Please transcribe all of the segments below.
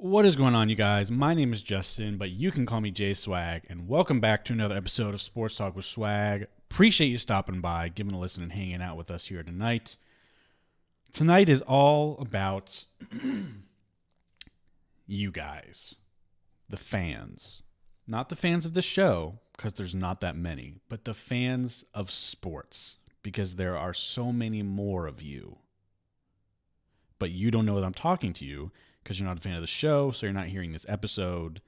What is going on, you guys? My name is Justin, but you can call me J Swag, and welcome back to another episode of Sports Talk with Swag. Appreciate you stopping by, giving a listen, and hanging out with us here tonight. Tonight is all about you guys, the fans. Not the fans of the show, because there's not that many, but the fans of sports, because there are so many more of you. But you don't know that I'm talking to you because you're not a fan of the show, so you're not hearing this episode.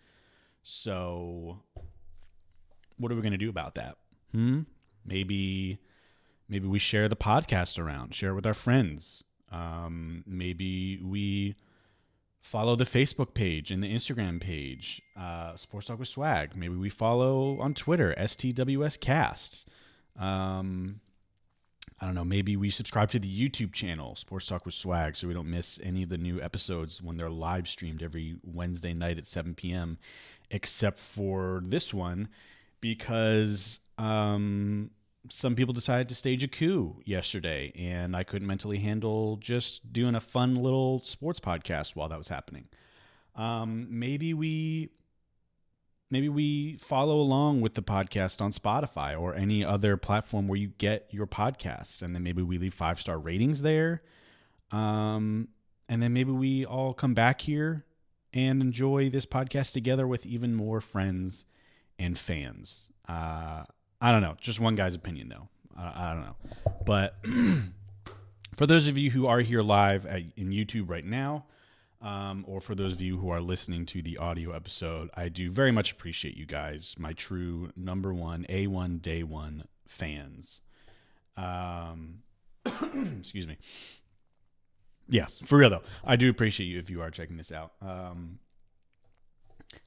So, what are we going to do about that? Maybe we share the podcast around, share it with our friends. Maybe we follow the Facebook page and the Instagram page, Sports Talk with Swag. Maybe we follow on Twitter, STWScast. I don't know, maybe we subscribe to the YouTube channel, Sports Talk with Swag, so we don't miss any of the new episodes when they're live streamed every Wednesday night at 7 p.m., except for this one, because some people decided to stage a coup yesterday, and I couldn't mentally handle just doing a fun little sports podcast while that was happening. Maybe we follow along with the podcast on Spotify or any other platform where you get your podcasts. And then maybe we leave 5-star ratings there. And then maybe we all come back here and enjoy this podcast together with even more friends and fans. I don't know. Just one guy's opinion, though. I don't know. But for those of you who are here live in YouTube right now, or for those of you who are listening to the audio episode, I do very much appreciate you guys, my true number one, A1, day one fans. Excuse me. Yes, for real though. I do appreciate you if you are checking this out. How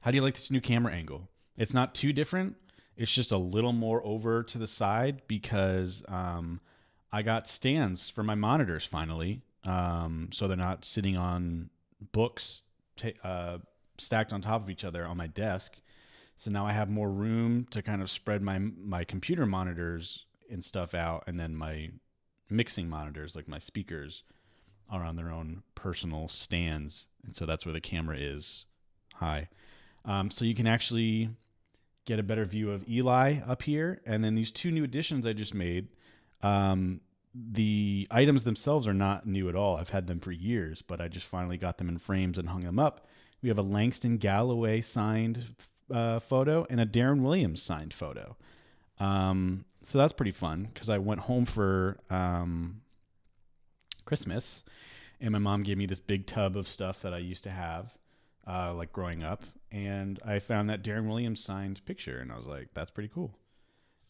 do you like this new camera angle? It's not too different. It's just a little more over to the side because I got stands for my monitors finally. So they're not sitting on books stacked on top of each other on my desk. So now I have more room to kind of spread my computer monitors and stuff out, and then my mixing monitors, like my speakers, are on their own personal stands. And so that's where the camera is. Hi. So you can actually get a better view of Eli up here. And then these two new additions I just made, the items themselves are not new at all. I've had them for years, but I just finally got them in frames and hung them up. We have a Langston Galloway signed photo and a Darren Williams signed photo. So that's pretty fun because I went home for Christmas, and my mom gave me this big tub of stuff that I used to have, like growing up, and I found that Darren Williams signed picture, and I was like, that's pretty cool.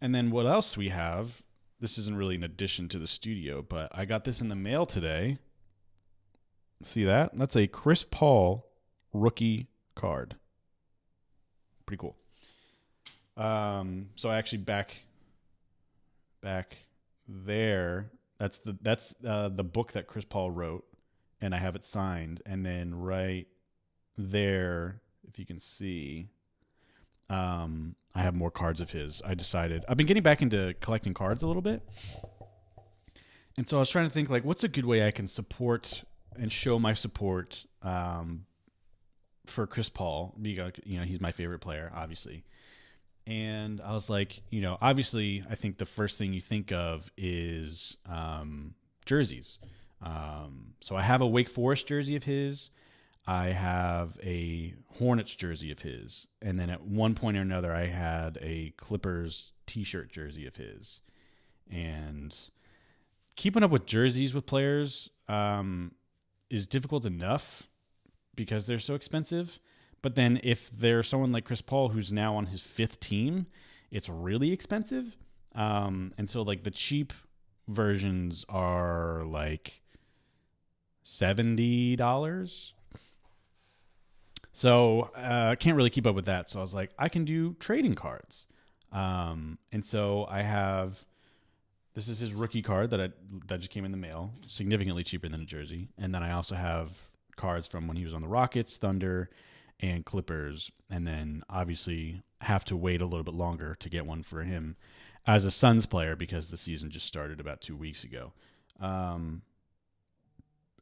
And then what else we have? This isn't really an addition to the studio, but I got this in the mail today. See that? That's a Chris Paul rookie card. Pretty cool. So I actually back there, that's the book that Chris Paul wrote, and I have it signed. And then right there, if you can see, I have more cards of his. I've been getting back into collecting cards a little bit. And so I was trying to think, like, what's a good way I can support and show my support for Chris Paul? Because, he's my favorite player, obviously. And I was like, obviously, I think the first thing you think of is jerseys. So I have a Wake Forest jersey of his. I have a Hornets jersey of his. And then at one point or another, I had a Clippers t-shirt jersey of his. And keeping up with jerseys with players is difficult enough because they're so expensive. But then if there's someone like Chris Paul who's now on his 5th team, it's really expensive. And so like the cheap versions are like $70. So I can't really keep up with that. So I was like, I can do trading cards. And so I have, this is his rookie card that just came in the mail, significantly cheaper than a jersey. And then I also have cards from when he was on the Rockets, Thunder, and Clippers. And then obviously have to wait a little bit longer to get one for him as a Suns player because the season just started about 2 weeks ago.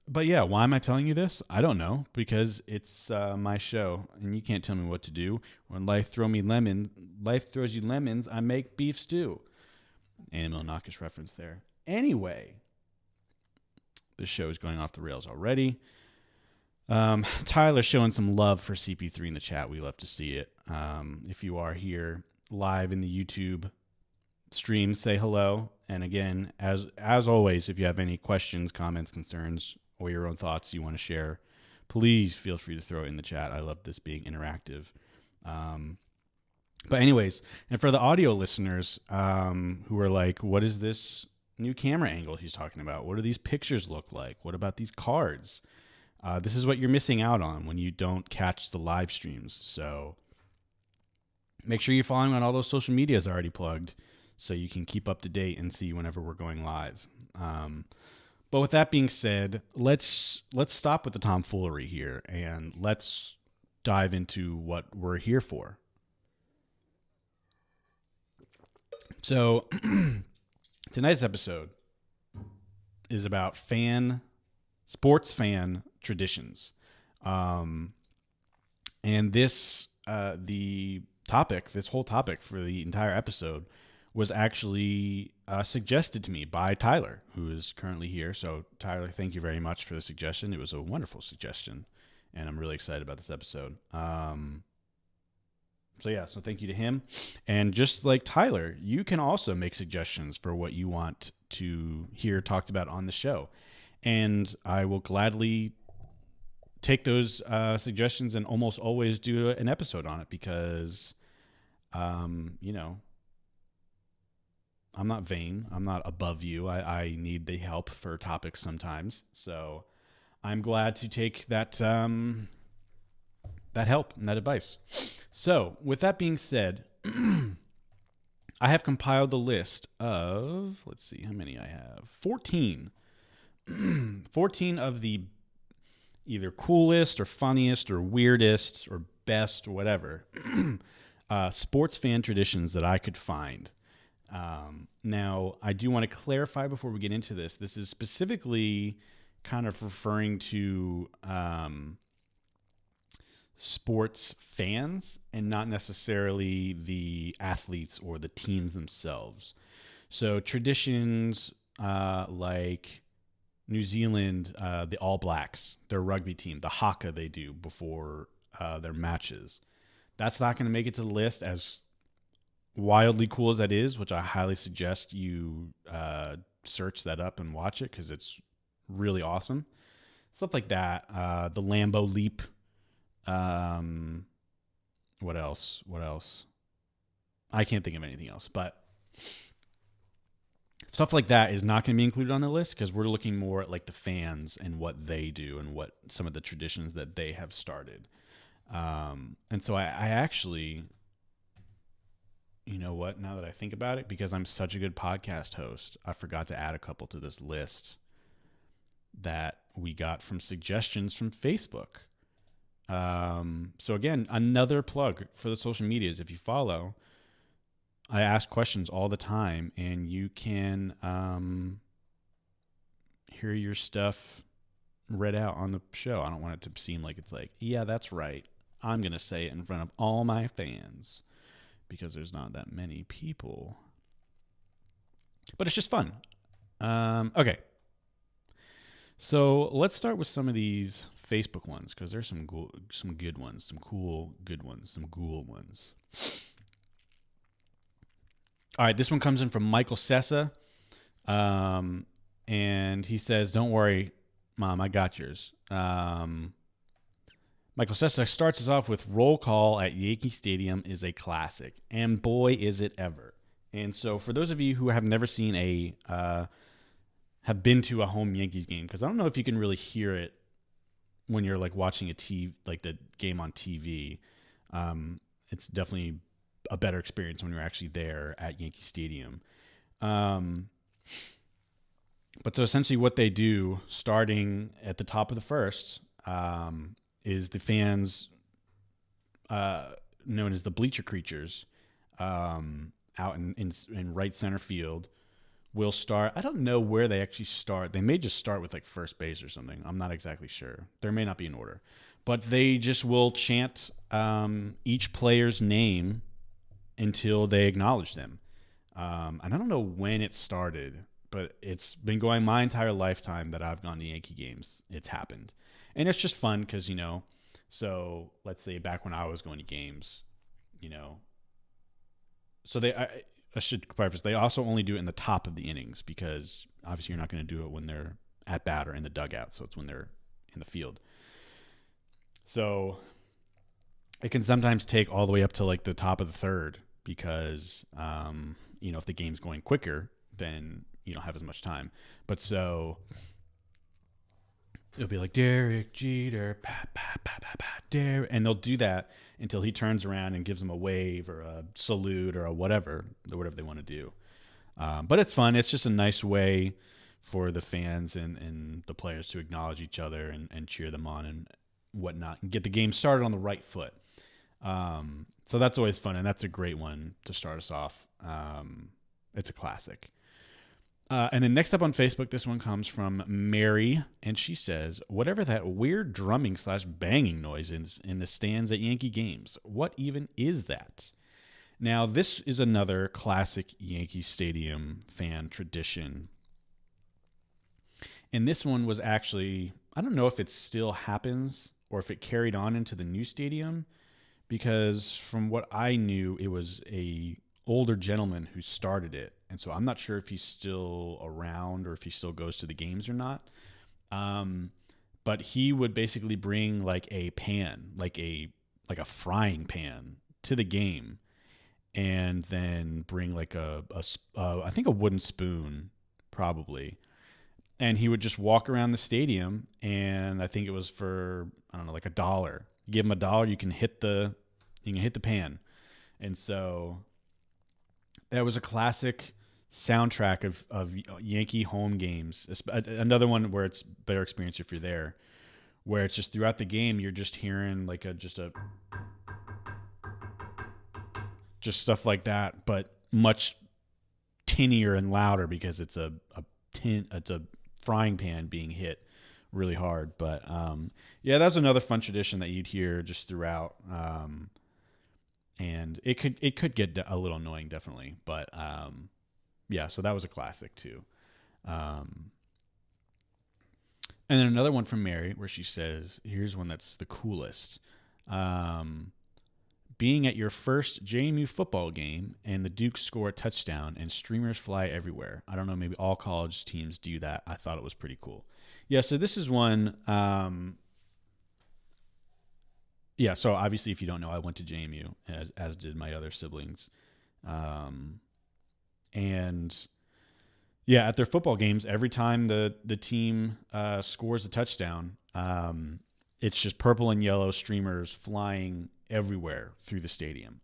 But yeah, why am I telling you this? I don't know, because it's my show, and you can't tell me what to do. When life throws you lemons, I make beef stew. Anna Milonakis reference there. Anyway, this show is going off the rails already. Tyler showing some love for CP3 in the chat. We love to see it. If you are here live in the YouTube stream, say hello. And again, as always, if you have any questions, comments, concerns, or your own thoughts you want to share, please feel free to throw it in the chat. I love this being interactive. But anyways, and for the audio listeners who are like, what is this new camera angle he's talking about? What do these pictures look like? What about these cards? This is what you're missing out on when you don't catch the live streams. So make sure you're following on all those social medias already plugged so you can keep up to date and see whenever we're going live. But with that being said, let's stop with the tomfoolery here and let's dive into what we're here for. So tonight's episode is about sports fan traditions. And this whole topic for the entire episode was actually suggested to me by Tyler, who is currently here. So Tyler, thank you very much for the suggestion. It was a wonderful suggestion, and I'm really excited about this episode. So thank you to him. And just like Tyler, you can also make suggestions for what you want to hear talked about on the show. And I will gladly take those suggestions and almost always do an episode on it because, I'm not vain. I'm not above you. I need the help for topics sometimes. So I'm glad to take that help and that advice. So with that being said, I have compiled the list of, let's see how many I have. 14. 14 of the either coolest or funniest or weirdest or best or whatever sports fan traditions that I could find. Now, I do want to clarify before we get into this. This is specifically kind of referring to sports fans and not necessarily the athletes or the teams themselves. So traditions like New Zealand, the All Blacks, their rugby team, the haka they do before their matches. That's not going to make it to the list, as wildly cool as that is, which I highly suggest you search that up and watch it because it's really awesome. Stuff like that. The Lambeau Leap. What else? I can't think of anything else, but stuff like that is not going to be included on the list because we're looking more at like the fans and what they do and what some of the traditions that they have started. And so I actually, you know what, now that I think about it, because I'm such a good podcast host, I forgot to add a couple to this list that we got from suggestions from Facebook. So again, another plug for the social medias. If you follow, I ask questions all the time, and you can hear your stuff read out on the show. I don't want it to seem like it's like, yeah, that's right, I'm going to say it in front of all my fans, because there's not that many people. But it's just fun. Okay. So let's start with some of these Facebook ones, because there's some good ones, some cool good ones, some ghoul ones. All right, this one comes in from Michael Sessa, and he says, "Don't worry, Mom, I got yours." Michael Sessa starts us off with "Roll Call at Yankee Stadium is a classic, and boy, is it ever." And so, for those of you who have never seen have been to a home Yankees game, because I don't know if you can really hear it when you're like watching the game on TV. It's definitely a better experience when you're actually there at Yankee Stadium. But so essentially what they do, starting at the top of the first, is the fans, known as the bleacher creatures, out in right center field, will start. I don't know where they actually start. They may just start with like first base or something. I'm not exactly sure. There may not be an order, but they just will chant each player's name until they acknowledge them. And I don't know when it started, but it's been going my entire lifetime that I've gone to Yankee games. It's happened. And it's just fun because, so let's say back when I was going to games, you know, so I should preface, they also only do it in the top of the innings because obviously you're not going to do it when they're at bat or in the dugout. So it's when they're in the field. So it can sometimes take all the way up to like the top of the third because, if the game's going quicker, then you don't have as much time. But so it'll be like Derek Jeter, Derek, and they'll do that until he turns around and gives them a wave or a salute or a whatever they want to do. But it's fun. It's just a nice way for the fans and the players to acknowledge each other and cheer them on and whatnot and get the game started on the right foot. So that's always fun, and that's a great one to start us off. It's a classic. And then next up on Facebook, this one comes from Mary, and she says, whatever that weird drumming / banging noise is in the stands at Yankee games, what even is that? Now, this is another classic Yankee Stadium fan tradition. And this one was actually, I don't know if it still happens or if it carried on into the new stadium, because from what I knew, it was a older gentleman who started it. And so I'm not sure if he's still around or if he still goes to the games or not. But he would basically bring like a pan, like a frying pan to the game, and then bring like I think a wooden spoon probably. And he would just walk around the stadium, and I think it was for, I don't know, like $1. Give him $1, you can hit the pan. And so that was a classic soundtrack of Yankee home games. Another one where it's better experience if you're there, where it's just throughout the game you're just hearing like just stuff like that, but much tinnier and louder because it's a frying pan being hit really hard. But yeah, that was another fun tradition that you'd hear just throughout. And it could get a little annoying, definitely. But yeah, so that was a classic too. And then another one from Mary where she says, here's one that's the coolest. Being at your first JMU football game and the Dukes score a touchdown and streamers fly everywhere. I don't know, maybe all college teams do that. I thought it was pretty cool. Yeah, so this is one. Yeah, so obviously, if you don't know, I went to JMU, as did my other siblings. And yeah, at their football games, every time the team scores a touchdown, it's just purple and yellow streamers flying everywhere through the stadium,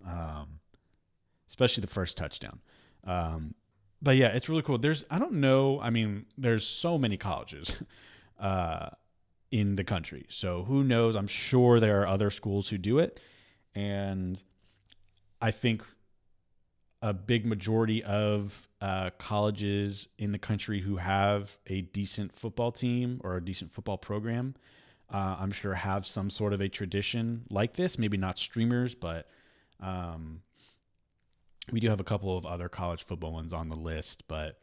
especially the first touchdown. But yeah, it's really cool. I don't know, I mean, there's so many colleges in the country. So who knows? I'm sure there are other schools who do it. And I think a big majority of colleges in the country who have a decent football team or a decent football program, I'm sure have some sort of a tradition like this. Maybe not streamers, but we do have a couple of other college football ones on the list. But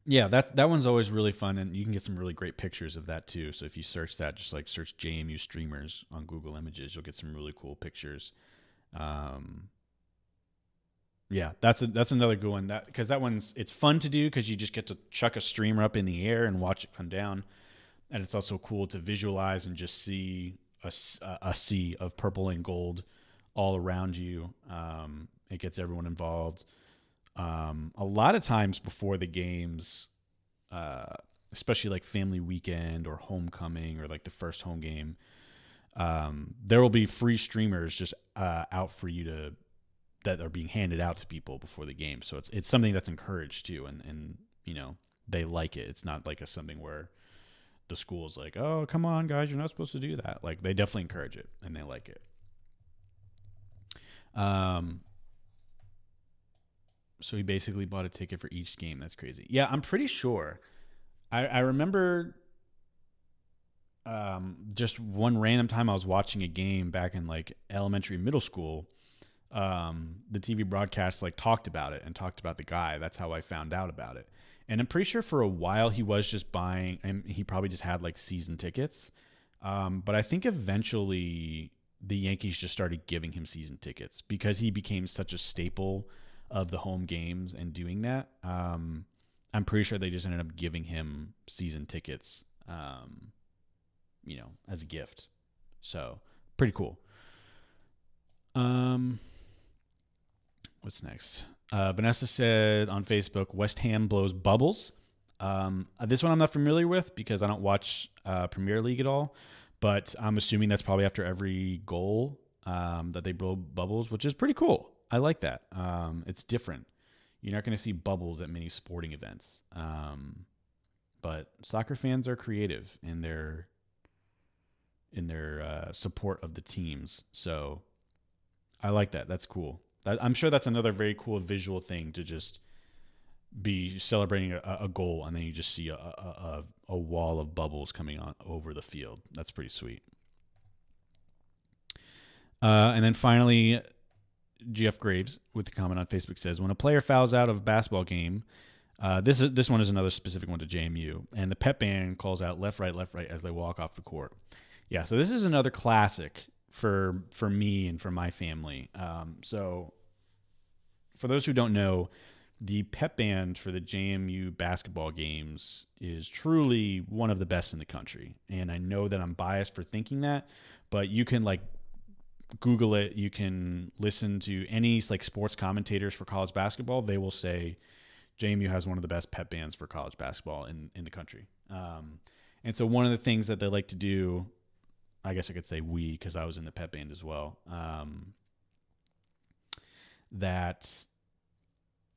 yeah, that one's always really fun, and you can get some really great pictures of that too. So if you search that, just like search JMU streamers on Google Images, you'll get some really cool pictures. Yeah, that's another good one. Because that one's, it's fun to do because you just get to chuck a streamer up in the air and watch it come down, and it's also cool to visualize and just see a sea of purple and gold all around you. It gets everyone involved. A lot of times before the games, especially like family weekend or homecoming or like the first home game, there will be free streamers just out for you that are being handed out to people before the game. So it's something that's encouraged too, and you know, they like it. It's not like something where the school's like, oh, come on guys, you're not supposed to do that. Like, they definitely encourage it and they like it. So he basically bought a ticket for each game. That's crazy. Yeah, I'm pretty sure. I remember just one random time I was watching a game back in like elementary, middle school. The TV broadcast like talked about it and talked about the guy. That's how I found out about it. And I'm pretty sure for a while he was just buying, and he probably just had like season tickets. But I think eventually the Yankees just started giving him season tickets because he became such a staple of the home games and doing that. I'm pretty sure they just ended up giving him season tickets, as a gift. So pretty cool. What's next? Vanessa said on Facebook, West Ham blows bubbles. This one I'm not familiar with because I don't watch Premier League at all, but I'm assuming that's probably after every goal that they blow bubbles, which is pretty cool. I like that. It's different. You're not going to see bubbles at many sporting events. But soccer fans are creative in their support of the teams. So I like that. That's cool. I'm sure that's another very cool visual thing to just be celebrating a goal, and then you just see a wall of bubbles coming on over the field. That's pretty sweet. And then finally, GF Graves with the comment on Facebook says, when a player fouls out of a basketball game, this one is another specific one to JMU, and the pep band calls out left, right as they walk off the court. Yeah, so this is another classic for me and for my family. So for those who don't know, the pep band for the JMU basketball games is truly one of the best in the country. And I know that I'm biased for thinking that, but you can like Google it. You can listen to any like sports commentators for college basketball. They will say JMU has one of the best pep bands for college basketball in the country. And so one of the things that they like to do, I guess I could say we, because I was in the pep band as well.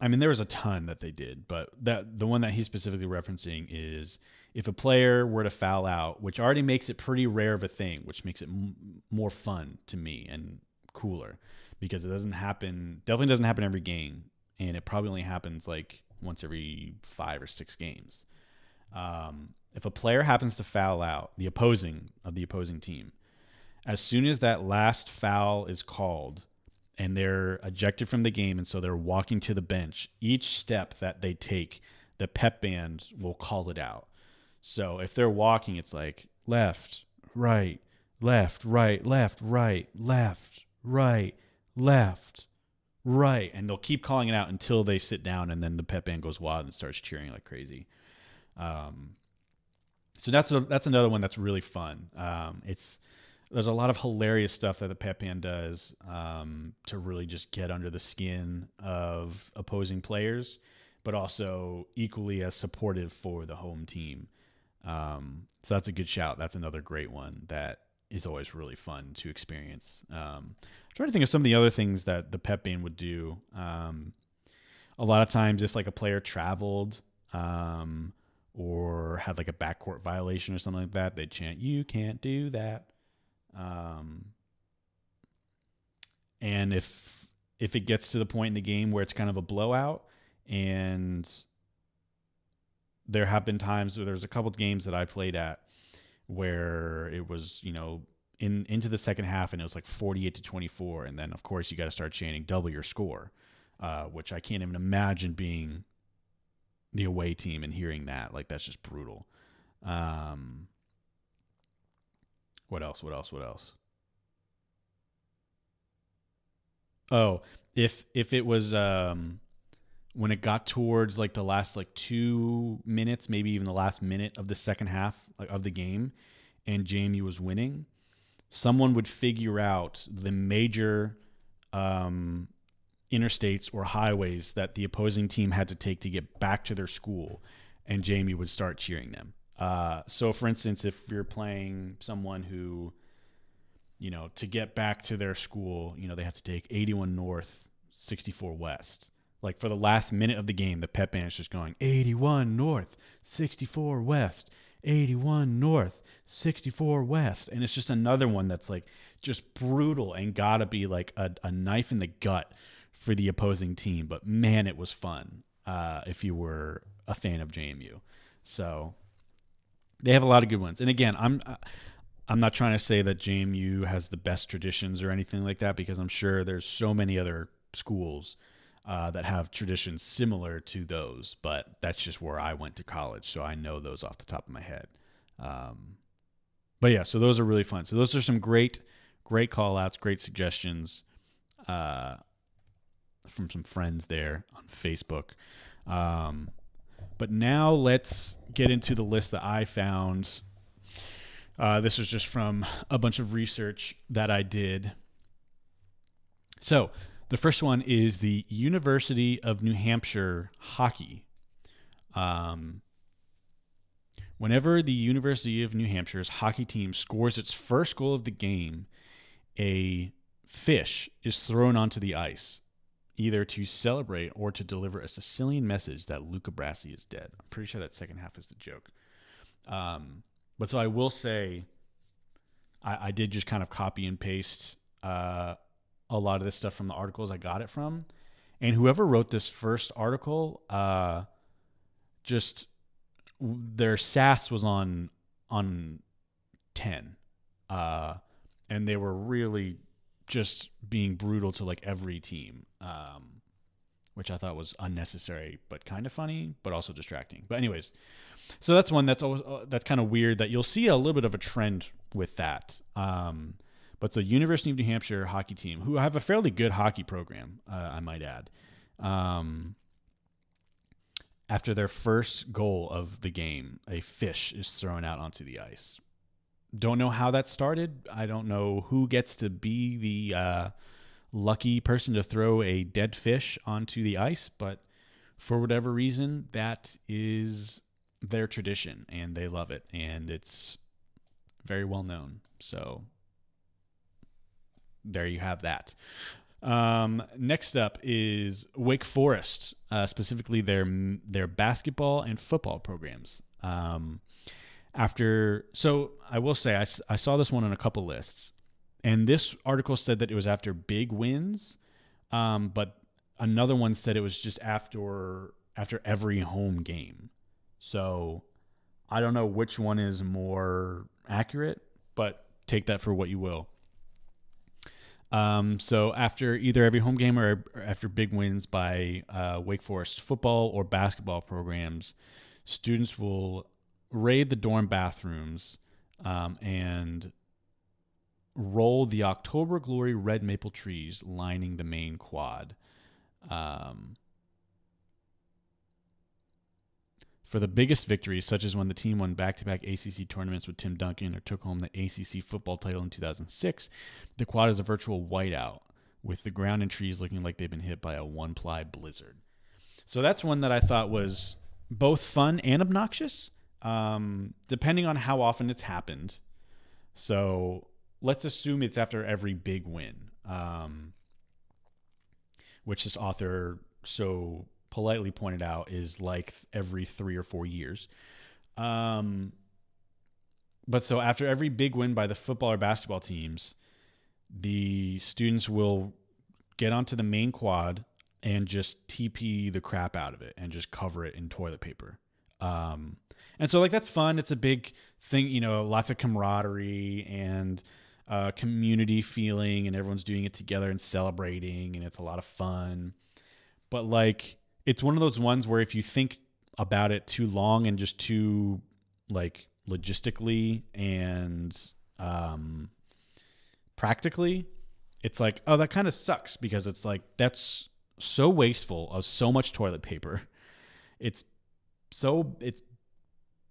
There was a ton that they did, but the one that he's specifically referencing is if a player were to foul out, which already makes it pretty rare of a thing, which makes it more fun to me and cooler because it definitely doesn't happen every game, and it probably only happens like once every 5 or 6 games. If a player happens to foul out the opposing team, as soon as that last foul is called and they're ejected from the game, and so they're walking to the bench, each step that they take, the pep band will call it out. So if they're walking, it's like left, right, left, right, left, right, left, right, left, right, and they'll keep calling it out until they sit down, and then the pep band goes wild and starts cheering like crazy. So that's another one that's really fun. There's a lot of hilarious stuff that the pep band does to really just get under the skin of opposing players, but also equally as supportive for the home team. So that's a good shout. That's another great one that is always really fun to experience. I'm trying to think of some of the other things that the pep band would do. A lot of times if like a player traveled or had like a backcourt violation or something like that, they'd chant, "You can't do that." And if it gets to the point in the game where it's kind of a blowout, and there have been times where there's a couple of games that I played at where it was, into the second half and it was like 48-24. And then of course you got to start chanting double your score, which I can't even imagine being the away team and hearing that. Like, that's just brutal. What else? Oh, if it was when it got towards like the last like 2 minutes, maybe even the last minute of the second half of the game, and JMU was winning, someone would figure out the major interstates or highways that the opposing team had to take to get back to their school, and JMU would start cheering them. So for instance, if you're playing someone who, to get back to their school, they have to take 81 North, 64 West. Like for the last minute of the game, the pep band is just going 81 North, 64 West, 81 North, 64 West. And it's just another one that's like just brutal and gotta be like a knife in the gut for the opposing team, but man, it was fun if you were a fan of JMU. So they have a lot of good ones. And again, I'm not trying to say that JMU has the best traditions or anything like that, because I'm sure there's so many other schools that have traditions similar to those, but that's just where I went to college, so I know those off the top of my head. But yeah, so those are really fun. So those are some great call outs, great suggestions from some friends there on Facebook. But now let's get into the list that I found. This was just from a bunch of research that I did. So the first one is the University of New Hampshire hockey. Whenever the University of New Hampshire's hockey team scores its first goal of the game, a fish is thrown onto the ice, either to celebrate or to deliver a Sicilian message that Luca Brasi is dead. I'm pretty sure that second half is the joke. But so I will say, I did just kind of copy and paste a lot of this stuff from the articles I got it from. And whoever wrote this first article, just their SAS was on 10. And they were really just being brutal to like every team, which I thought was unnecessary, but kind of funny, but also distracting. But anyways, so that's one that's always that's kind of weird that you'll see a little bit of a trend with that. But the University of New Hampshire hockey team, who have a fairly good hockey program, I might add, after their first goal of the game, a fish is thrown out onto the ice. Don't know how that started. I don't know who gets to be the lucky person to throw a dead fish onto the ice, but for whatever reason, that is their tradition, and they love it, and it's very well known. So there you have that. Next up is Wake Forest, specifically their basketball and football programs. So I will say I saw this one on a couple lists, and this article said that it was after big wins, but another one said it was just after every home game. So I don't know which one is more accurate, but take that for what you will. So after either every home game or after big wins by Wake Forest football or basketball programs, students will raid the dorm bathrooms and roll the October Glory red maple trees lining the main quad. For the biggest victories, such as when the team won back-to-back ACC tournaments with Tim Duncan or took home the ACC football title in 2006, the quad is a virtual whiteout, with the ground and trees looking like they've been hit by a one-ply blizzard. So that's one that I thought was both fun and obnoxious, depending on how often it's happened. So let's assume it's after every big win, which this author so politely pointed out is like every 3 or 4 years. But so after every big win by the football or basketball teams, the students will get onto the main quad and just TP the crap out of it and just cover it in toilet paper. And so like that's fun. It's a big thing, lots of camaraderie and community feeling, and everyone's doing it together and celebrating, and it's a lot of fun. But like, it's one of those ones where if you think about it too long and just too like logistically and practically, it's like, oh, that kind of sucks, because it's like that's so wasteful of so much toilet paper. It's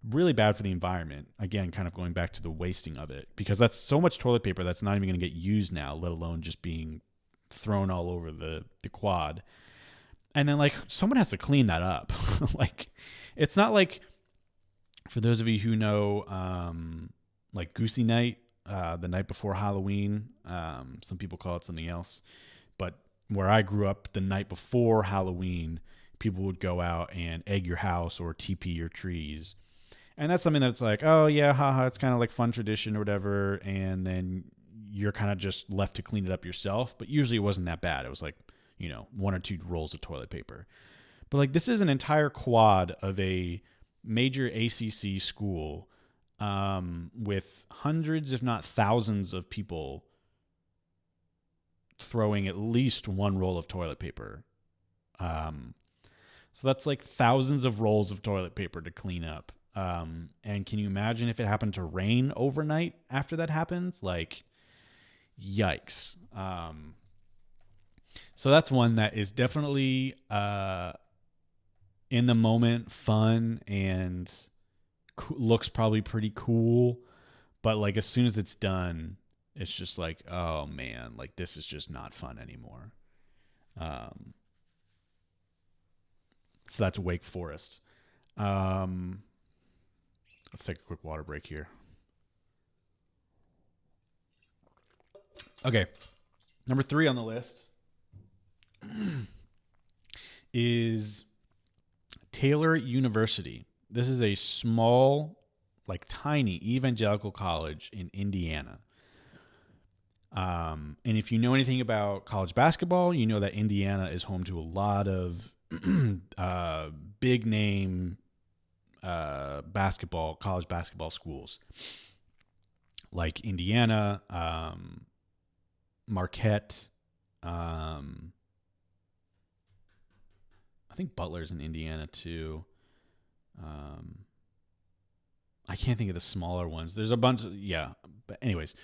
really bad for the environment. Again, kind of going back to the wasting of it, because that's so much toilet paper that's not even going to get used now, let alone just being thrown all over the quad. And then, like, someone has to clean that up. Like, it's not like, for those of you who know, like Goosey Night, the night before Halloween. Some people call it something else. But where I grew up, the night before Halloween, people would go out and egg your house or TP your trees. And that's something that's like, oh, yeah, haha, it's kind of like fun tradition or whatever. And then you're kind of just left to clean it up yourself. But usually it wasn't that bad. It was like, one or two rolls of toilet paper. But like this is an entire quad of a major ACC school with hundreds, if not thousands, of people throwing at least one roll of toilet paper. So that's like thousands of rolls of toilet paper to clean up. And can you imagine if it happened to rain overnight after that happens? Like, yikes. So that's one that is definitely in the moment fun and looks probably pretty cool. But like as soon as it's done, it's just like, oh man, like this is just not fun anymore. So that's Wake Forest. Let's take a quick water break here. Okay. Number 3 on the list is Taylor University. This is a small, like tiny evangelical college in Indiana. And if you know anything about college basketball, you know that Indiana is home to a lot of big name college basketball schools like Indiana, Marquette. I think Butler's in Indiana too. I can't think of the smaller ones. There's a bunch of, but anyways.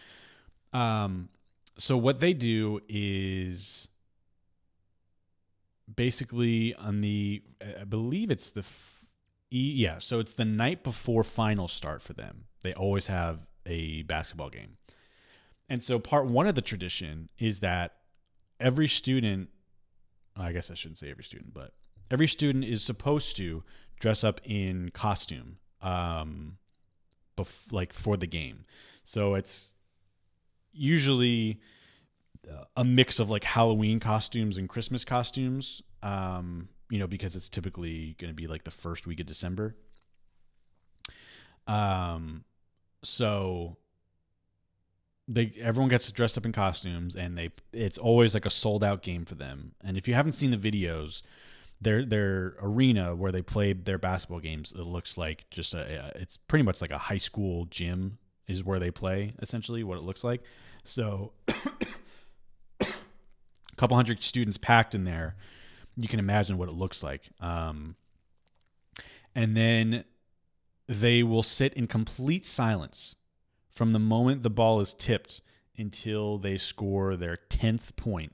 So what they do is basically on the, I believe it's so it's the night before finals start for them. They always have a basketball game. And so part one of the tradition is that every student, I guess I shouldn't say every student, but every student is supposed to dress up in costume, like for the game. So it's usually a mix of like Halloween costumes and Christmas costumes, because it's typically going to be like the first week of December. So everyone gets dressed up in costumes, and it's always like a sold out game for them. And if you haven't seen the videos, their arena where they played their basketball games, it looks like just it's pretty much like a high school gym is where they play, essentially what it looks like. So a couple hundred students packed in there. You can imagine what it looks like. And then they will sit in complete silence from the moment the ball is tipped until they score their 10th point,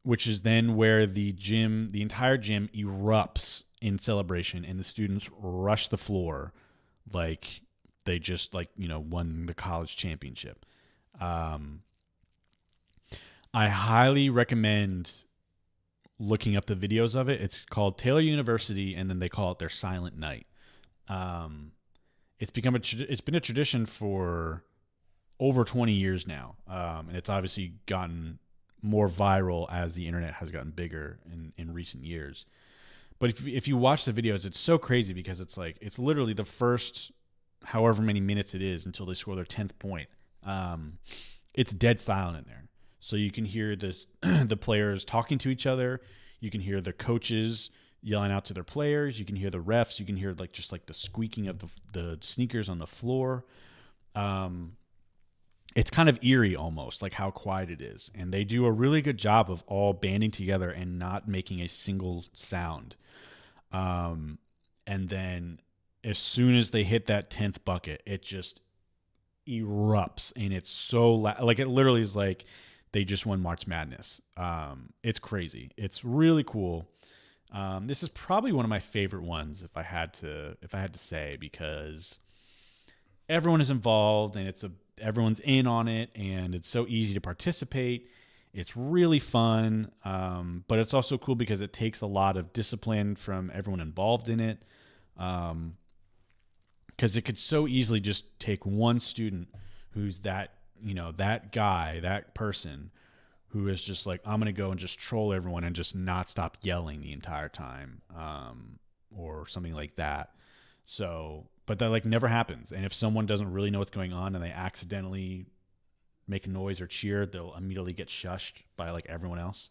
which is then where the entire gym erupts in celebration, and the students rush the floor like they just won the college championship. I highly recommend looking up the videos of it. It's called Taylor University, and then they call it their Silent Night. It's been a tradition for over 20 years now, and it's obviously gotten more viral as the internet has gotten bigger in recent years. But if you watch the videos, it's so crazy because it's literally the first however many minutes it is until they score their 10th point. It's dead silent in there. So you can hear the players talking to each other. You can hear the coaches yelling out to their players. You can hear the refs. You can hear just the squeaking of the sneakers on the floor. It's kind of eerie almost, like how quiet it is. And they do a really good job of all banding together and not making a single sound. And then as soon as they hit that 10th bucket, it just erupts. And it's so like it literally is like they just won March Madness. It's crazy. It's really cool. This is probably one of my favorite ones if I had to say, because everyone is involved and everyone's in on it, and it's so easy to participate. It's really fun, but it's also cool because it takes a lot of discipline from everyone involved in it. Because it could so easily just take one student who's that guy, that person who is just like, I'm going to go and just troll everyone and just not stop yelling the entire time, or something like that. So, but that never happens. And if someone doesn't really know what's going on and they accidentally make a noise or cheer, they'll immediately get shushed by like everyone else.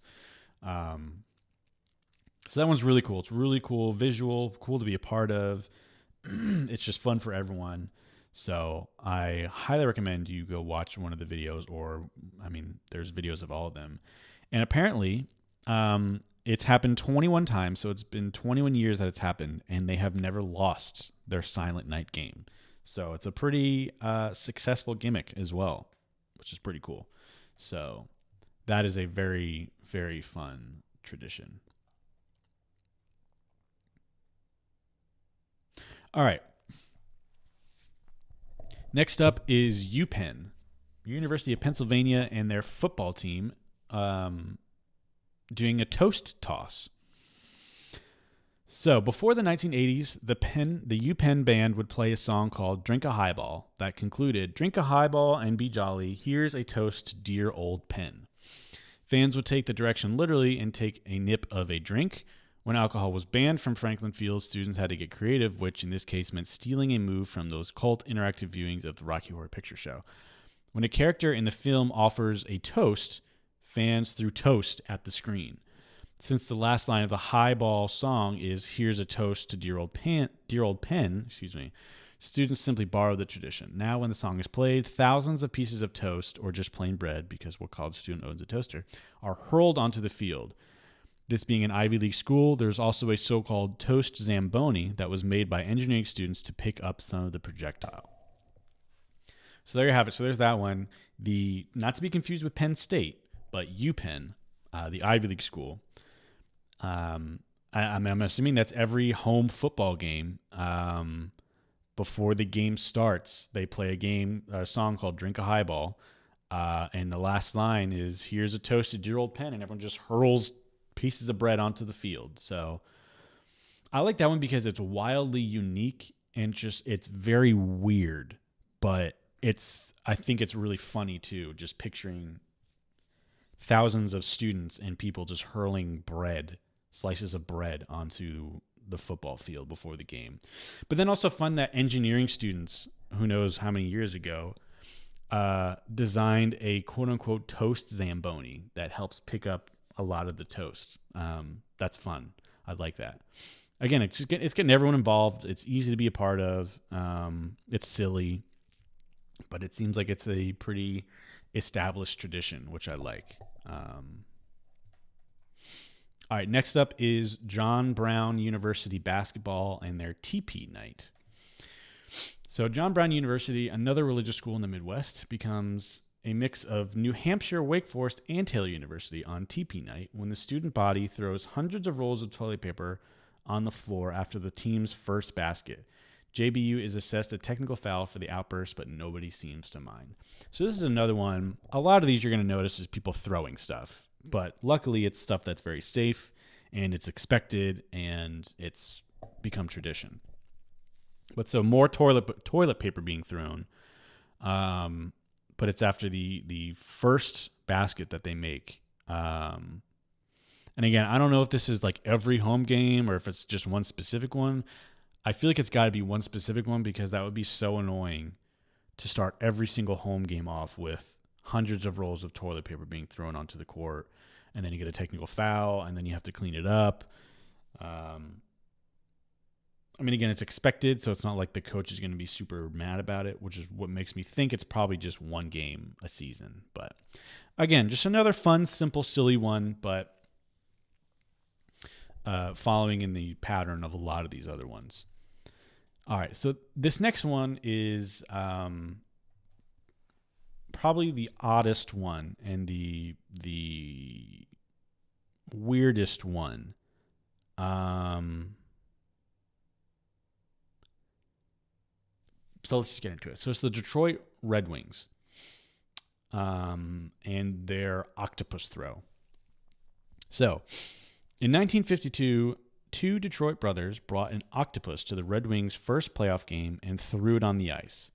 So that one's really cool. It's really cool visual, cool to be a part of. It's just fun for everyone. So I highly recommend you go watch one of the videos, or I mean, there's videos of all of them. And apparently, it's happened 21 times. So it's been 21 years that it's happened, and they have never lost their Silent Night game. So it's a pretty successful gimmick as well, which is pretty cool. So that is a very, very fun tradition. All right. Next up is UPenn, University of Pennsylvania, and their football team doing a toast toss. So before the 1980s, the UPenn band would play a song called Drink a Highball that concluded, "Drink a highball and be jolly. Here's a toast to dear old Penn." Fans would take the direction literally and take a nip of a drink. When alcohol was banned from Franklin Field, students had to get creative, which in this case meant stealing a move from those cult interactive viewings of the Rocky Horror Picture Show. When a character in the film offers a toast, fans threw toast at the screen. Since the last line of the highball song is "Here's a toast to dear old Penn," students simply borrowed the tradition. Now when the song is played, thousands of pieces of toast, or just plain bread, because what college student owns a toaster, are hurled onto the field. This being an Ivy League school, there's also a so-called toast Zamboni that was made by engineering students to pick up some of the projectile. So there you have it. So there's that one. Not to be confused with Penn State, but UPenn, the Ivy League school. I'm assuming that's every home football game. Before the game starts, they play a song called "Drink a Highball," and the last line is "Here's a toast to dear old Penn," and everyone just hurls pieces of bread onto the field. So I like that one because it's wildly unique and it's very weird, but I think it's really funny too, just picturing thousands of students and people just hurling slices of bread onto the football field before the game. But then also fun that engineering students, who knows how many years ago, designed a quote unquote toast Zamboni that helps pick up a lot of the toast. That's fun. I like that. Again, it's getting everyone involved. It's easy to be a part of. It's silly, but it seems like it's a pretty established tradition, which I like. All right, next up is John Brown University basketball and their TP night. So John Brown University, another religious school in the Midwest, becomes a mix of New Hampshire, Wake Forest, and Taylor University on TP night when the student body throws hundreds of rolls of toilet paper on the floor after the team's first basket. JBU is assessed a technical foul for the outburst, but nobody seems to mind. So this is another one. A lot of these you're going to notice is people throwing stuff, but luckily it's stuff that's very safe and it's expected and it's become tradition. But so more toilet paper being thrown, but it's after the first basket that they make. And again, I don't know if this is like every home game or if it's just one specific one. I feel like it's got to be one specific one because that would be so annoying to start every single home game off with hundreds of rolls of toilet paper being thrown onto the court, and then you get a technical foul, and then you have to clean it up. I mean, again, it's expected, so it's not like the coach is going to be super mad about it, which is what makes me think it's probably just one game a season. But again, just another fun, simple, silly one, but following in the pattern of a lot of these other ones. All right, so this next one is probably the oddest one and the weirdest one. So let's just get into it. So it's the Detroit Red Wings and their octopus throw. So in 1952, two Detroit brothers brought an octopus to the Red Wings' first playoff game and threw it on the ice.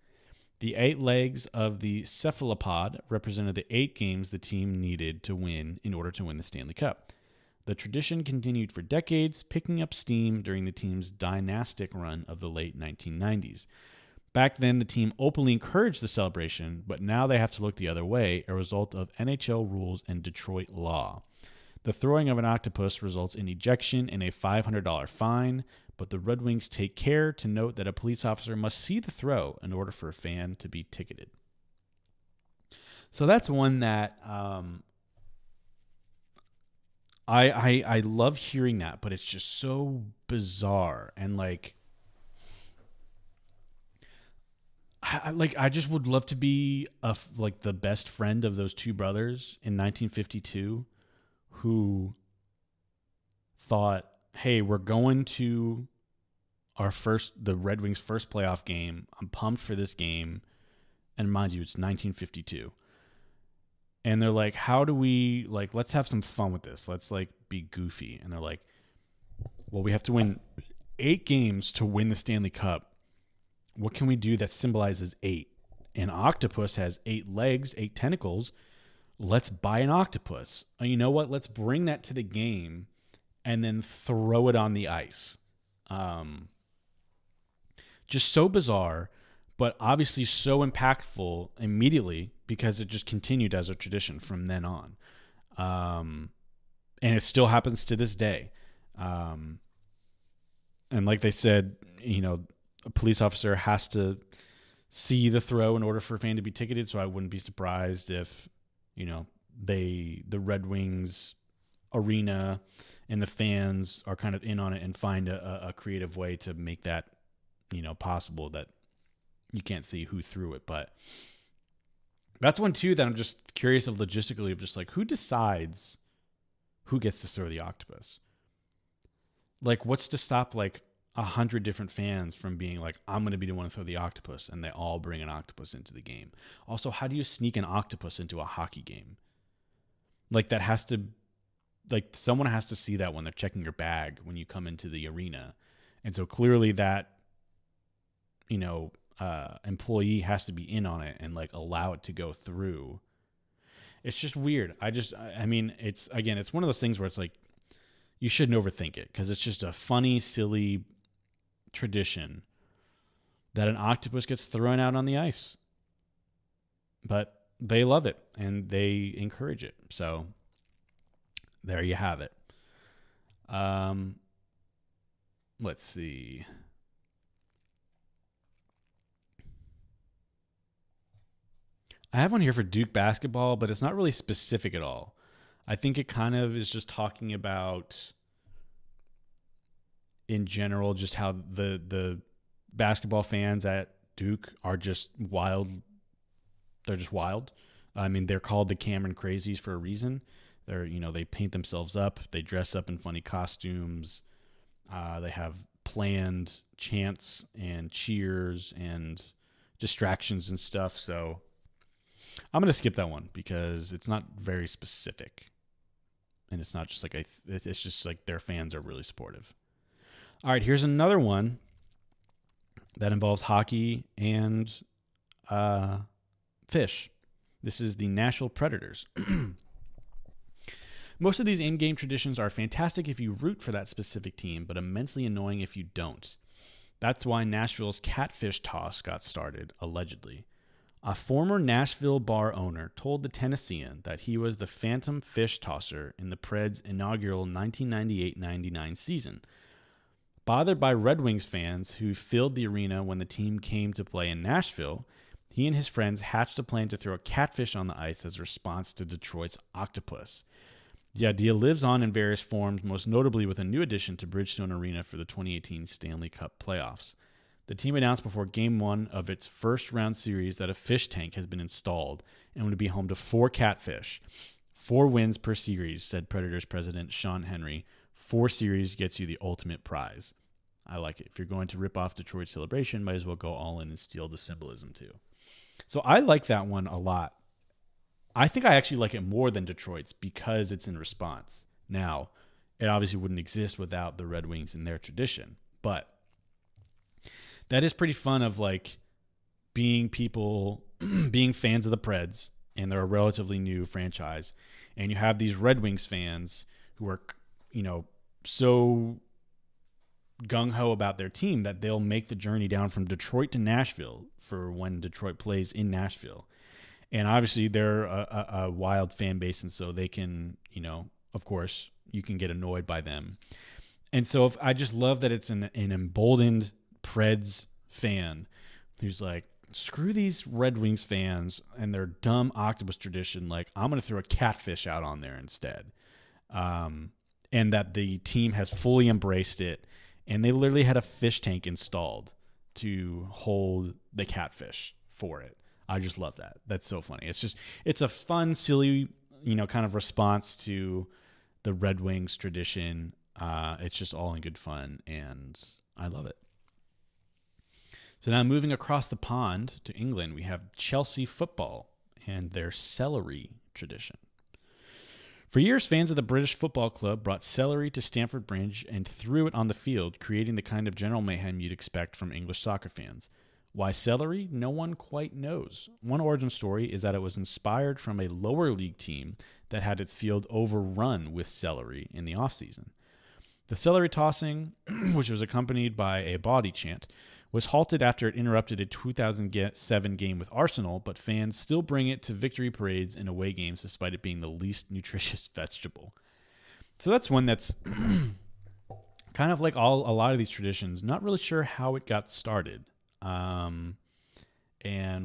The 8 legs of the cephalopod represented the 8 games the team needed to win in order to win the Stanley Cup. The tradition continued for decades, picking up steam during the team's dynastic run of the late 1990s. Back then, the team openly encouraged the celebration, but now they have to look the other way, a result of NHL rules and Detroit law. The throwing of an octopus results in ejection and a $500 fine, but the Red Wings take care to note that a police officer must see the throw in order for a fan to be ticketed. So that's one that I love hearing that, but it's just so bizarre. And like I just would love to be like the best friend of those two brothers in 1952 who thought, hey, we're going to the Red Wings' first playoff game. I'm pumped for this game. And mind you, it's 1952. And they're like, how do we, like, let's have some fun with this. Let's, like, be goofy. And they're like, well, we have to win 8 games to win the Stanley Cup. What can we do that symbolizes 8? An octopus has 8 legs, 8 tentacles. Let's buy an octopus. And you know what? Let's bring that to the game and then throw it on the ice. Just so bizarre, but obviously so impactful immediately because it just continued as a tradition from then on. And it still happens to this day. And like they said, you know, a police officer has to see the throw in order for a fan to be ticketed. So I wouldn't be surprised if, you know, the Red Wings arena and the fans are kind of in on it and find a creative way to make that, you know, possible, that you can't see who threw it. But that's one too that I'm just curious of logistically, of just like, who decides who gets to throw the octopus? Like, what's to stop like 100 different fans from being like, I'm going to be the one to throw the octopus, and they all bring an octopus into the game? Also, how do you sneak an octopus into a hockey game? Like, that has to, like, someone has to see that when they're checking your bag when you come into the arena. And so clearly that, you know, employee has to be in on it and like allow it to go through. It's just weird. I mean, it's one of those things where it's like, you shouldn't overthink it, because it's just a funny, silly tradition that an octopus gets thrown out on the ice. But they love it and they encourage it. So there you have it. Let's see. I have one here for Duke basketball, but it's not really specific at all. I think it kind of is just talking about, in general, just how the basketball fans at Duke are just wild. They're just wild. I mean, they're called the Cameron Crazies for a reason. They're, you know, they paint themselves up. They dress up in funny costumes. They have planned chants and cheers and distractions and stuff. So I'm going to skip that one because it's not very specific. And it's not just like, it's just like their fans are really supportive. All right, here's another one that involves hockey and fish. This is the Nashville Predators. Most of these in-game traditions are fantastic if you root for that specific team, but immensely annoying if you don't. That's why Nashville's catfish toss got started, allegedly. A former Nashville bar owner told the Tennessean that he was the phantom fish tosser in the Preds' inaugural 1998-99 season. Bothered by Red Wings fans who filled the arena when the team came to play in Nashville, he and his friends hatched a plan to throw a catfish on the ice as a response to Detroit's octopus. The idea lives on in various forms, most notably with a new addition to Bridgestone Arena for the 2018 Stanley Cup playoffs. The team announced before Game 1 of its first-round series that a fish tank has been installed and would be home to 4 catfish. 4 wins per series, said Predators president Sean Henry. 4 series gets you the ultimate prize. I like it. If you're going to rip off Detroit's celebration, might as well go all in and steal the symbolism too. So I like that one a lot. I think I actually like it more than Detroit's because it's in response. Now, it obviously wouldn't exist without the Red Wings and their tradition, but that is pretty fun, of like being people, being fans of the Preds, and they're a relatively new franchise. And you have these Red Wings fans who are, you know, so gung ho about their team that they'll make the journey down from Detroit to Nashville for when Detroit plays in Nashville. And obviously they're a wild fan base, and so they can, of course, you can get annoyed by them. And so I just love that it's an emboldened Preds fan who's like, screw these Red Wings fans and their dumb octopus tradition. Like, I'm going to throw a catfish out on there instead. And that the team has fully embraced it. And they literally had a fish tank installed to hold the catfish for it. I just love that. That's so funny. It's a fun, silly, kind of response to the Red Wings tradition. It's just all in good fun, and I love it. So now moving across the pond to England, we have Chelsea football and their celery tradition. For years, fans of the British Football Club brought celery to Stamford Bridge and threw it on the field, creating the kind of general mayhem you'd expect from English soccer fans. Why celery? No one quite knows. One origin story is that it was inspired from a lower league team that had its field overrun with celery in the offseason. The celery tossing, which was accompanied by a bawdy chant, was halted after it interrupted a 2007 game with Arsenal, but fans still bring it to victory parades and away games despite it being the least nutritious vegetable. So that's one that's kind of like a lot of these traditions, not really sure how it got started and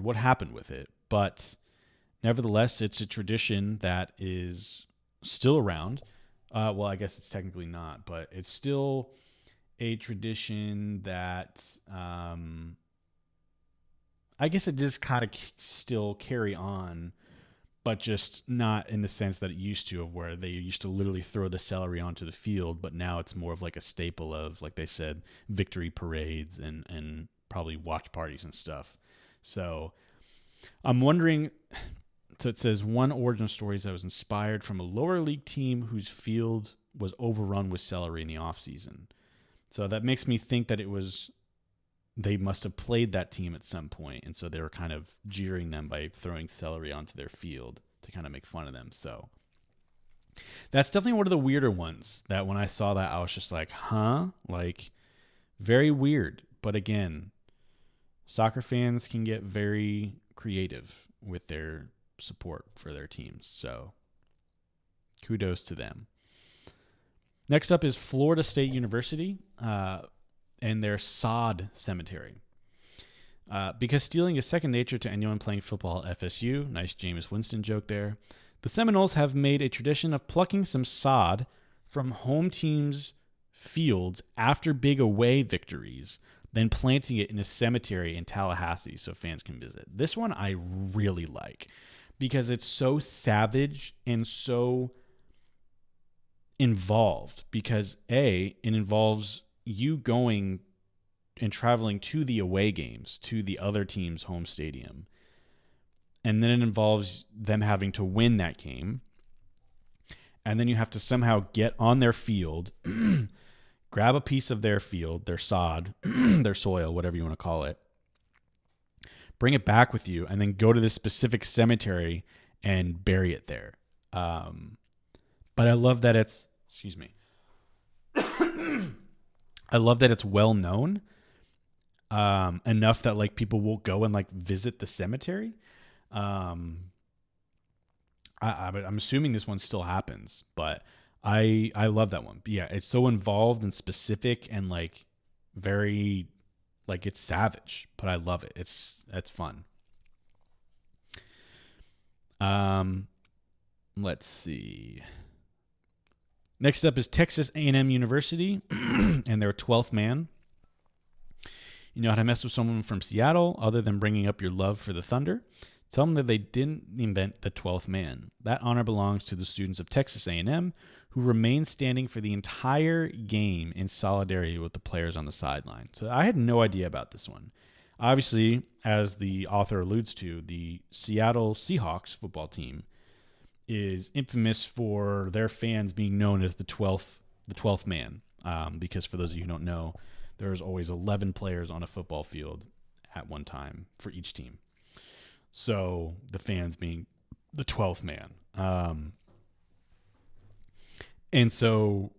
what happened with it. But nevertheless, it's a tradition that is still around. Well, I guess it's technically not, but it's still a tradition that I guess it does kind of still carry on, but just not in the sense that it used to, of where they used to literally throw the celery onto the field, but now it's more of like a staple of, like they said, victory parades and probably watch parties and stuff. So I'm wondering, so it says one origin story is that was inspired from a lower league team whose field was overrun with celery in the offseason. So that makes me think that they must have played that team at some point, and so they were kind of jeering them by throwing celery onto their field to kind of make fun of them. So that's definitely one of the weirder ones that when I saw that, I was just like, huh? Like, very weird. But again, soccer fans can get very creative with their support for their teams. So kudos to them. Next up is Florida State University and their sod cemetery. Because stealing is second nature to anyone playing football at FSU, nice Jameis Winston joke there, the Seminoles have made a tradition of plucking some sod from home teams' fields after big away victories, then planting it in a cemetery in Tallahassee so fans can visit. This one I really like because it's so savage and so involved, because it involves you going and traveling to the away games, to the other team's home stadium. And then it involves them having to win that game. And then you have to somehow get on their field, grab a piece of their field, their sod, their soil, whatever you want to call it, bring it back with you, and then go to this specific cemetery and bury it there. But I love that it's, excuse me, I love that it's well known enough that like people will go and like visit the cemetery. I'm assuming this one still happens, but I love that one. But yeah, it's so involved and specific and like very, like it's savage, but I love it. That's fun. Let's see. Next up is Texas A&M University and their 12th man. You know how to mess with someone from Seattle other than bringing up your love for the Thunder? Tell them that they didn't invent the 12th man. That honor belongs to the students of Texas A&M who remained standing for the entire game in solidarity with the players on the sideline. So I had no idea about this one. Obviously, as the author alludes to, the Seattle Seahawks football team is infamous for their fans being known as the 12th man. Because for those of you who don't know, there's always 11 players on a football field at one time for each team. So the fans being the 12th man. And so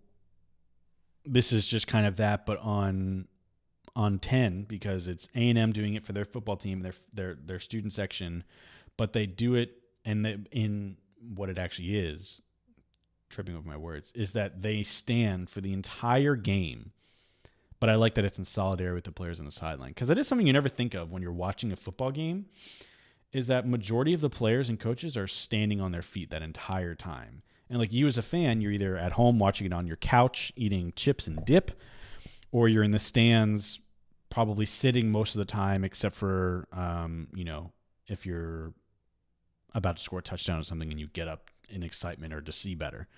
this is just kind of that, but on 10, because it's A&M doing it for their football team, their student section, but they do it in what it actually is, tripping over my words, is that they stand for the entire game. But I like that it's in solidarity with the players on the sideline, because that is something you never think of when you're watching a football game, is that majority of the players and coaches are standing on their feet that entire time. And like you as a fan, you're either at home watching it on your couch eating chips and dip, or you're in the stands probably sitting most of the time, except for, if you're about to score a touchdown or something and you get up in excitement or to see better.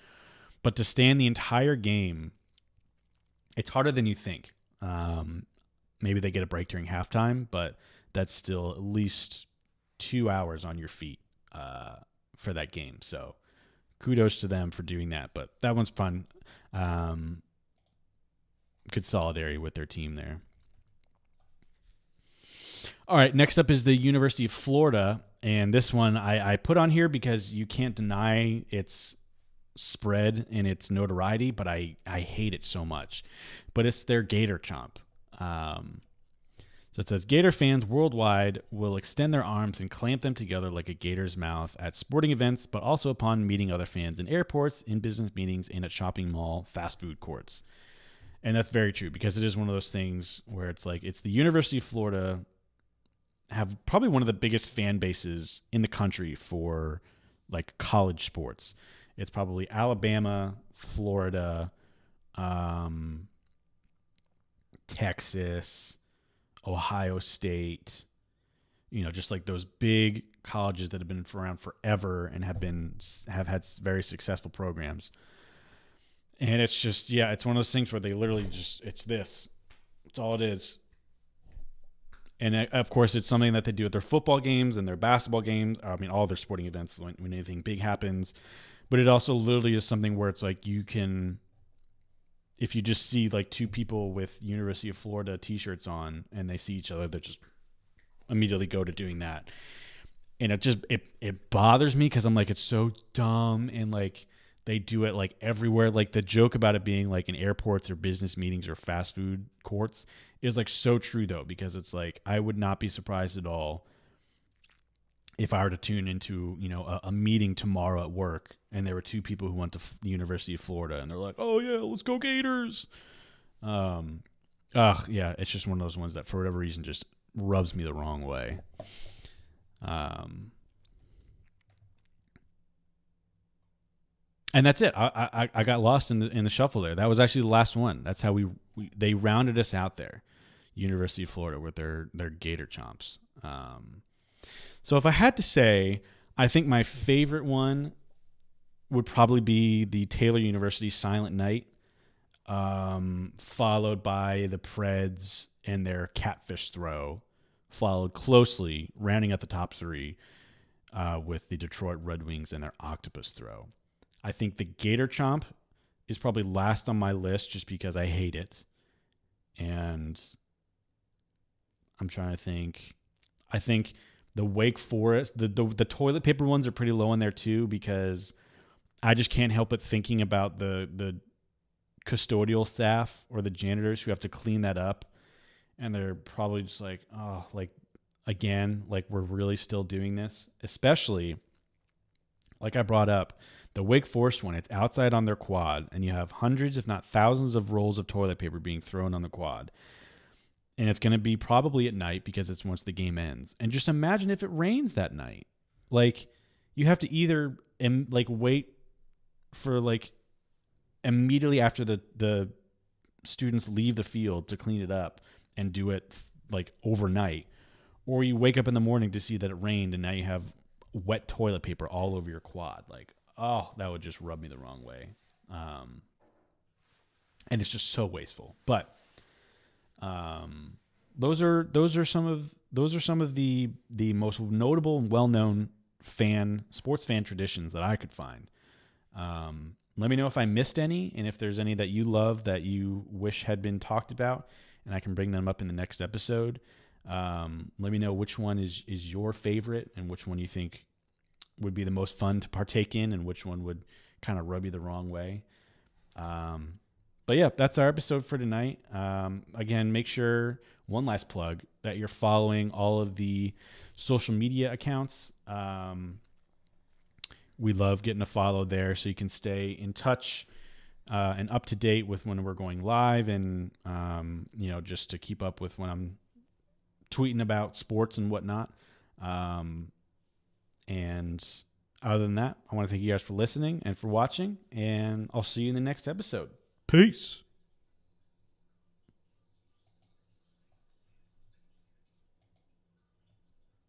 But to stand the entire game, it's harder than you think. Maybe they get a break during halftime, but that's still at least 2 hours on your feet for that game. So kudos to them for doing that. But that one's fun. Good solidarity with their team there. All right, next up is the University of Florida. And this one I put on here because you can't deny its spread and its notoriety, but I hate it so much. But it's their Gator Chomp. So it says, Gator fans worldwide will extend their arms and clamp them together like a gator's mouth at sporting events, but also upon meeting other fans in airports, in business meetings, and at shopping mall fast food courts. And that's very true, because it is one of those things where it's like, it's the University of Florida have probably one of the biggest fan bases in the country for like college sports. It's probably Alabama, Florida, Texas, Ohio State, just like those big colleges that have been around forever and have had very successful programs. And it's just, it's one of those things where they literally just, it's all it is. And of course, it's something that they do at their football games and their basketball games. I mean, all their sporting events when anything big happens. But it also literally is something where it's like you can, if you just see like two people with University of Florida t-shirts on and they see each other, they just immediately go to doing that. And it bothers me because I'm like, it's so dumb, and like they do it like everywhere. Like the joke about it being like in airports or business meetings or fast food courts is like so true though, because it's like, I would not be surprised at all if I were to tune into, a meeting tomorrow at work and there were two people who went to the University of Florida and they're like, oh yeah, let's go Gators. It's just one of those ones that for whatever reason just rubs me the wrong way. And that's it. I got lost in the shuffle there. That was actually the last one. That's how they rounded us out there. University of Florida with their Gator Chomps. So if I had to say, I think my favorite one would probably be the Taylor University Silent Night, followed by the Preds and their Catfish Throw, followed closely, rounding out the top three, with the Detroit Red Wings and their Octopus Throw. I think the Gator Chomp is probably last on my list just because I hate it. And I'm trying to think. I think the Wake Forest, the toilet paper ones are pretty low in there too, because I just can't help but thinking about the custodial staff or the janitors who have to clean that up. And they're probably just like, oh, like, again, like we're really still doing this. Especially, like I brought up, the Wake Forest one, it's outside on their quad, and you have hundreds, if not thousands, of rolls of toilet paper being thrown on the quad. And it's going to be probably at night because it's once the game ends. And just imagine if it rains that night. Like, you have to either wait for like immediately after the students leave the field to clean it up and do it like overnight, or you wake up in the morning to see that it rained and now you have wet toilet paper all over your quad. Like, oh, that would just rub me the wrong way. And it's just so wasteful. But those are some of the most notable and well-known sports fan traditions that I could find. Let me know if I missed any, and if there's any that you love that you wish had been talked about, and I can bring them up in the next episode. Let me know which one is your favorite and which one you think would be the most fun to partake in and which one would kind of rub you the wrong way. But But yeah, that's our episode for tonight. Again, make sure, one last plug, that you're following all of the social media accounts. We love getting a follow there so you can stay in touch and up to date with when we're going live, and just to keep up with when I'm tweeting about sports and whatnot. And other than that, I want to thank you guys for listening and for watching, and I'll see you in the next episode. Peace.